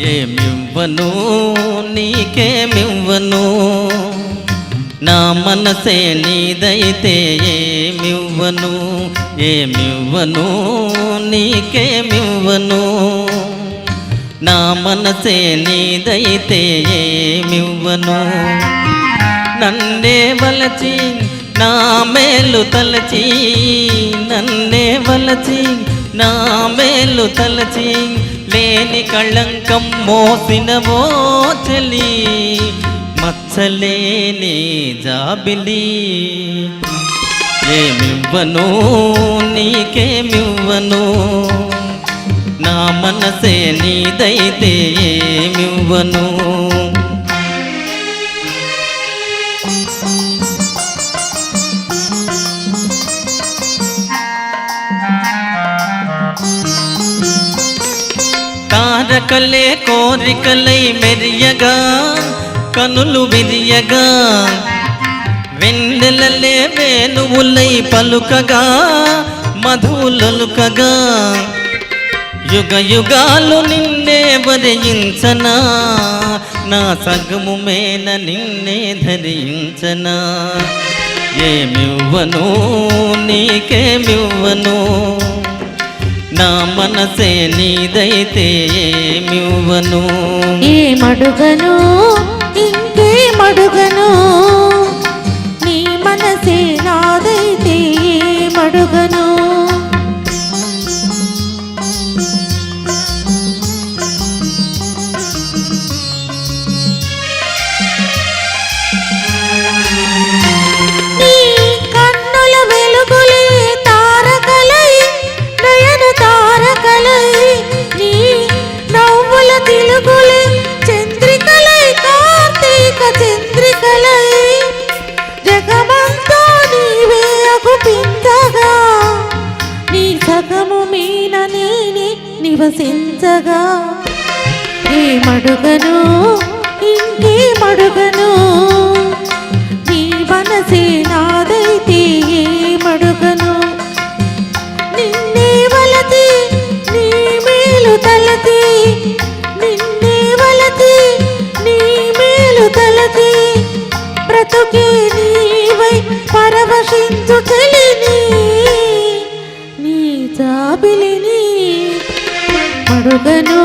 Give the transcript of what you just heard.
ఏమివ్వను నీకేమివ్వను, నా మనసే నీదైతే ఏమివ్వను, ఏమివ్వను నీకేమివ్వను, నా మనసే నీదైతే ఏమివ్వను. నన్నే వలచి నా మేలు తలచి, నన్నే వలచి నా మేలు తలచి, లేని కళంకం మోసినవో చలి, మచ్చలేని జాబిలి. ఏమివ్వను నీకేమివ్వను, నా మనసే నీదైతే ఏమివ్వను. తారకలే కోరికలై మెరియగా, కనులు విరియగా, వెన్నెలలే వేణువులై పలుకగా, మధులొలుకగా, యుగ యుగాలు నిన్నే వరించనా, నా సగము మేన నిన్నే ధరించనా. ఏమివ్వను నీకేమివ్వను, నా మనసే నీదైతే ఏమివ్వను. ఏమడుగను ఇంకేమడుగను, నీ మనసే నాదైతే ఏమడుగను. నివసించగా ఏమడుగను ఇంకేమడుగను, నీ మనసే నాదైతే ఏమడుగను. నిన్నే వలతి నీ మేలు తలతి, నిన్నే వలతి నీ మేలు తలతి, బ్రతుకే నీవై పరవశించు చెలిని, నీ జాబిలిని. అడుగను